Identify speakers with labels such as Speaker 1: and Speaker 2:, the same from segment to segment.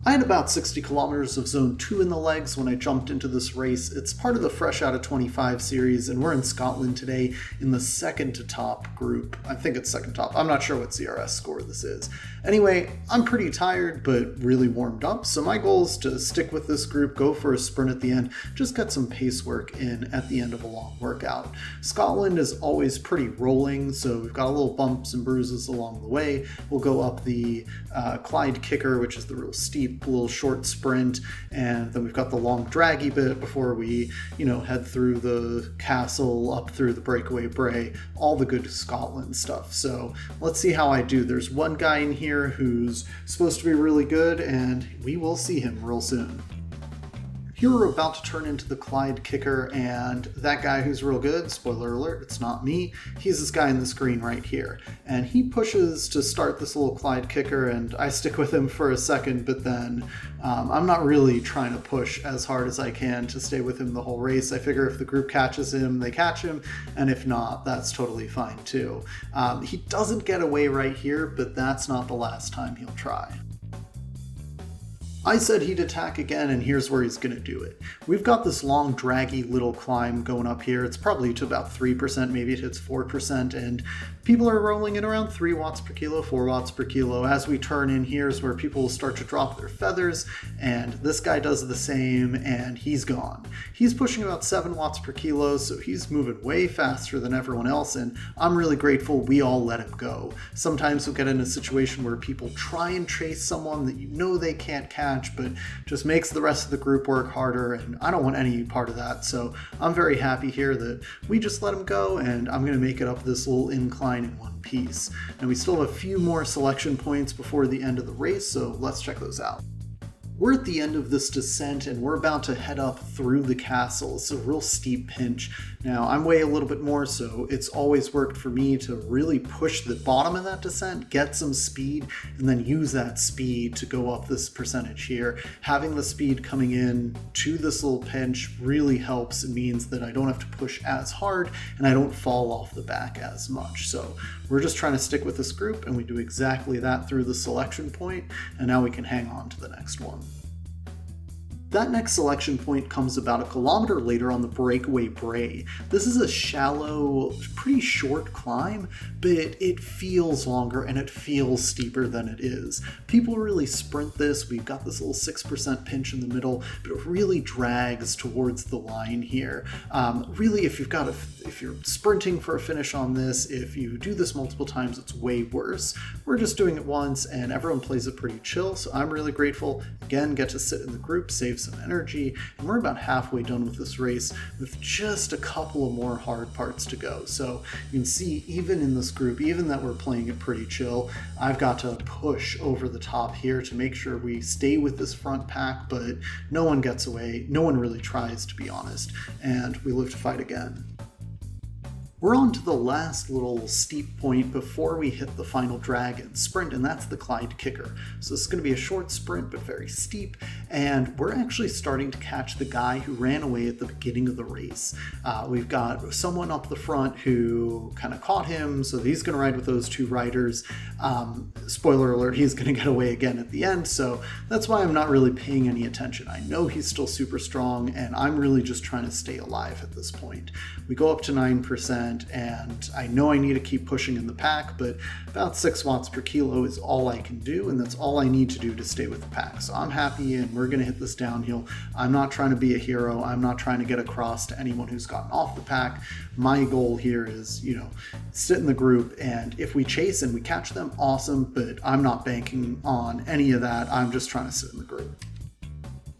Speaker 1: I had about 60 kilometers of zone 2 in the legs when I jumped into this race. It's part of the Fresh Out of 25 series, and we're in Scotland today in the second to top group. I think it's second top. I'm not sure what CRS score this is. Anyway, I'm pretty tired, but really warmed up, so my goal is to stick with this group, go for a sprint at the end, just get some pace work in at the end of a long workout. Scotland is always pretty rolling, so we've got a little bumps and bruises along the way. We'll go up the Clyde Kicker, which is the real steep little short sprint, and then we've got the long draggy bit before we head through the castle, up through the breakaway bray, all the good Scotland stuff. So let's see how I do. There's one guy in here who's supposed to be really good, and we will see him real soon. Here we're about to turn into the Clyde Kicker, and that guy who's real good, spoiler alert, it's not me, he's this guy in the screen right here. And he pushes to start this little Clyde Kicker, and I stick with him for a second, but then I'm not really trying to push as hard as I can to stay with him the whole race. I figure if the group catches him, they catch him, and if not, that's totally fine too. He doesn't get away right here, but that's not the last time he'll try. I said he'd attack again, and here's where he's going to do it. We've got this long, draggy little climb going up here. It's probably to about 3%, maybe it hits 4%, and people are rolling in around 3 watts per kilo, 4 watts per kilo. As we turn in, here's where people will start to drop their feathers, and this guy does the same, and he's gone. He's pushing about 7 watts per kilo, so he's moving way faster than everyone else, and I'm really grateful we all let him go. Sometimes we'll get in a situation where people try and chase someone that they can't catch, but just makes the rest of the group work harder, and I don't want any part of that. So I'm very happy here that we just let him go, and I'm going to make it up this little incline in one piece. And we still have a few more selection points before the end of the race, so let's check those out. We're at the end of this descent, and we're about to head up through the castle. It's a real steep pinch. Now, I'm way a little bit more, so it's always worked for me to really push the bottom of that descent, get some speed, and then use that speed to go up this percentage here. Having the speed coming in to this little pinch really helps. It means that I don't have to push as hard, and I don't fall off the back as much. So we're just trying to stick with this group, and we do exactly that through the selection point, and now we can hang on to the next one. That next selection point comes about 1 kilometer later on the breakaway bray. This is a shallow, pretty short climb, but it feels longer and it feels steeper than it is. People really sprint this. We've got this little 6% pinch in the middle, but it really drags towards the line here. Really, if you're sprinting for a finish on this, if you do this multiple times, it's way worse. We're just doing it once, and everyone plays it pretty chill, so I'm really grateful. Again, get to sit in the group, save some energy, and we're about halfway done with this race with just a couple of more hard parts to go. So you can see, even in this group, even that we're playing it pretty chill, I've got to push over the top here to make sure we stay with this front pack, but no one gets away. No one really tries, to be honest, and we live to fight again. We're on to the last little steep point before we hit the final drag and sprint, and that's the Clyde Kicker. So this is going to be a short sprint, but very steep, and we're actually starting to catch the guy who ran away at the beginning of the race. We've got someone up the front who kind of caught him, so he's going to ride with those 2 riders. Spoiler alert, he's going to get away again at the end, so that's why I'm not really paying any attention. I know he's still super strong, and I'm really just trying to stay alive at this point. We go up to 9%, and I know I need to keep pushing in the pack, but about 6 watts per kilo is all I can do, and that's all I need to do to stay with the pack. So I'm happy, and we're going to hit this downhill. I'm not trying to be a hero. I'm not trying to get across to anyone who's gotten off the pack. My goal here is, sit in the group, and if we chase and we catch them, awesome, but I'm not banking on any of that. I'm just trying to sit in the group.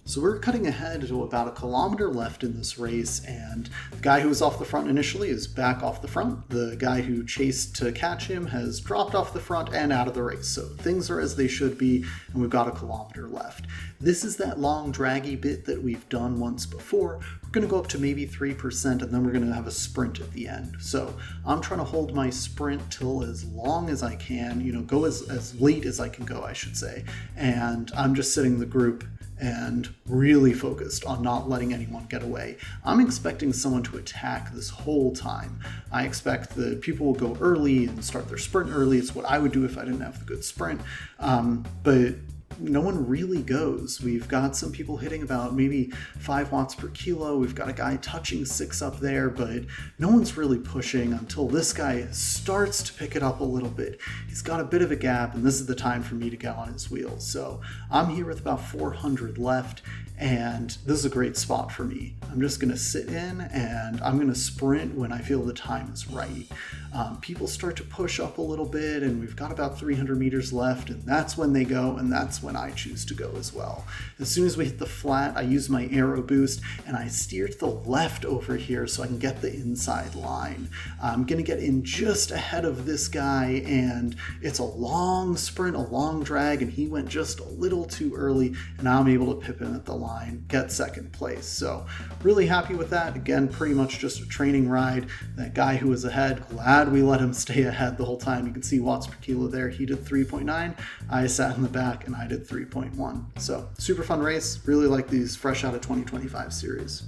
Speaker 1: So we're cutting ahead to about 1 kilometer left in this race, and the guy who was off the front initially is back off the front. The guy who chased to catch him has dropped off the front and out of the race. So things are as they should be, and we've got 1 kilometer left. This is that long draggy bit that we've done once before. We're going to go up to maybe 3%, and then we're going to have a sprint at the end. So I'm trying to hold my sprint till as long as I can, go as late as I can go, I should say. And I'm just sitting in the group and really focused on not letting anyone get away. I'm expecting someone to attack this whole time. I expect that people will go early and start their sprint early. It's what I would do if I didn't have the good sprint. But no one really goes. We've got some people hitting about maybe 5 watts per kilo. We've got a guy touching 6 up there, but no one's really pushing until this guy starts to pick it up a little bit. He's got a bit of a gap, and this is the time for me to get on his wheels. So I'm here with about 400 left, and this is a great spot for me. I'm just going to sit in, and I'm going to sprint when I feel the time is right. People start to push up a little bit, and we've got about 300 meters left, and that's when they go, and that's when I choose to go as well. As soon as we hit the flat, I use my aero boost, and I steer to the left over here so I can get the inside line. I'm going to get in just ahead of this guy, and it's a long sprint, a long drag, and he went just a little too early, and now I'm able to pip him at the line, get second place. So really happy with that. Again, pretty much just a training ride. That guy who was ahead, glad we let him stay ahead the whole time. You can see watts per kilo there. He did 3.9. I sat in the back and I did 3.1. So super fun race. Really like these fresh out of 2025 series.